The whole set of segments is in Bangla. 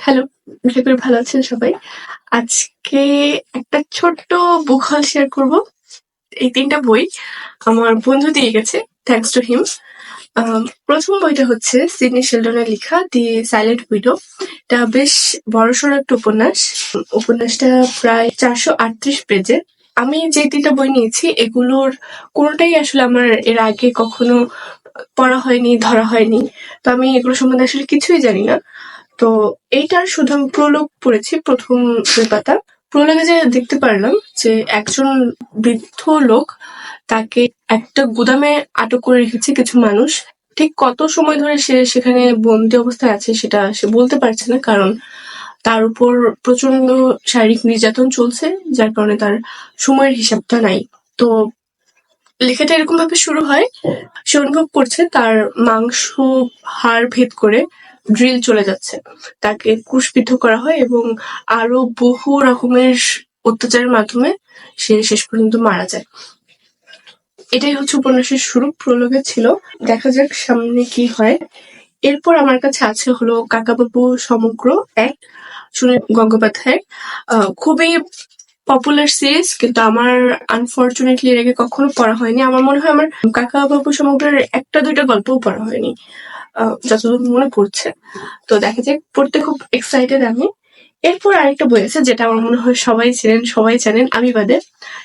হ্যালো, আশা করি ভালো আছেন সবাই। আজকে একটা ছোট্ট বুক হল শেয়ার করব। এই ৩ টা বই আমার বন্ধু দিয়ে গেছে, থ্যাঙ্কস টু হিম। প্রথম বইটা হচ্ছে সিডনি শেলডনের লেখা 'দি সাইলেন্ট উইডো'। এটা বেশ বড়সড় একটা উপন্যাস। উপন্যাসটা প্রায় ৪৩৮ পেজের। আমি যে ৩ টা বই নিয়েছি এগুলোর কোনোটাই আসলে আমার এর আগে কখনো পড়া হয়নি, ধরা হয়নি। তো আমি এগুলো সম্বন্ধে আসলে কিছুই জানি না। তো এইটার শুধু আমি প্রোলগ পড়েছি, প্রথম ২ পাতা। প্রোলগে যে দেখতে পারলাম যে একজন বৃদ্ধ লোক, তাকে একটা গুদামে আটক করে রেখেছে কিছু মানুষ। ঠিক কত সময় ধরে সে সেখানে বন্দি অবস্থায় আছে সেটা সে বলতে পারছে না, কারণ তার উপর প্রচন্ড শারীরিক নির্যাতন চলছে, যার কারণে তার সময়ের হিসাবটা নাই। তো লেখাটা এরকম ভাবে শুরু হয়, সে অনুভব করছে তার মাংস হাড় ভেদ করে ড্রিল চলে যাচ্ছে, তাকে ক্রুশবিদ্ধ করা হয় এবং আরো বহু রকমের অত্যাচারের মাধ্যমে সে শেষ পর্যন্ত মারা যায়। এটাই হচ্ছে উপন্যাসের শুরু, প্রলোগে ছিল। দেখা যাক সামনে কি হয়। এরপর আমার কাছে আছে হলো কাকাবাবু সমগ্র ১, সুনীল গঙ্গোপাধ্যায়ের। খুবই পপুলার সিরিজ, কিন্তু আমার আনফরচুনেটলি এর আগে কখনো পড়া হয়নি। আমার মনে হয় আমার কাকাবাবু সমগ্রের ১টা ২টা গল্পও পড়া হয়নি, যতদূর মনে পড়ছে। তো দেখা যাক, পড়তে খুব এক্সাইটেড আমি। এরপর আরেকটা বই আছে যেটা আমার মনে হয় সবাই জানেন আমি বাদে,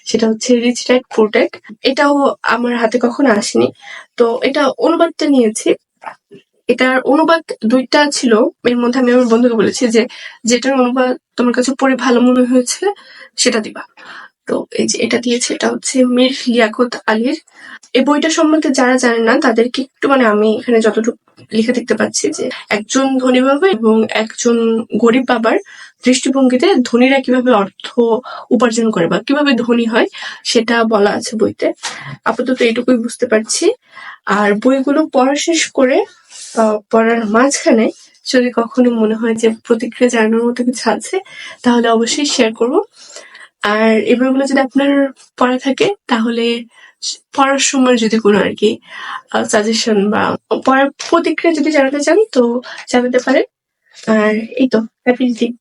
সেটা হচ্ছে 'রিচ ড্যাড পুর ড্যাড'। এটাও আমার হাতে কখনো আসেনি। তো এটা অনুবাদটা নিয়েছি। এটার অনুবাদ ২টা ছিল। এর মধ্যে আমি আমার বন্ধুকে বলেছি যে যেটার অনুবাদ তোমার কাছে পড়ে ভালো মনে হয়েছে সেটা দিবা। তো এই যে এটা দিয়েছে, এটা হচ্ছে মীর লিয়াকত আলীর। এই বইটা সম্বন্ধে যারা জানেন না তাদেরকে একটু, মানে আমি এখানে যতটুকু লিখে দেখতে পাচ্ছি যে একজন ধনী বাবা এবং একজন গরিব বাবার দৃষ্টিভঙ্গিতে ধনীরা কিভাবে অর্থ উপার্জন করে বা কিভাবে ধনী হয় সেটা বলা আছে বইতে। আপাতত এটুকুই বুঝতে পারছি। আর বইগুলো পড়া শেষ করে পড়ার মাঝখানে যদি কখনো মনে হয় যে প্রতিক্রিয়া জানানোর মতো কিছু আছে, তাহলে অবশ্যই শেয়ার করব। আর এই বইগুলো যদি আপনার পড়া থাকে তাহলে পড়ার সময় যদি কোনো আরকি সাজেশন বা পড়ার প্রতিক্রিয়া যদি জানাতে চান তো জানাতে পারেন। আর এই তো, হ্যাপি রিডিং।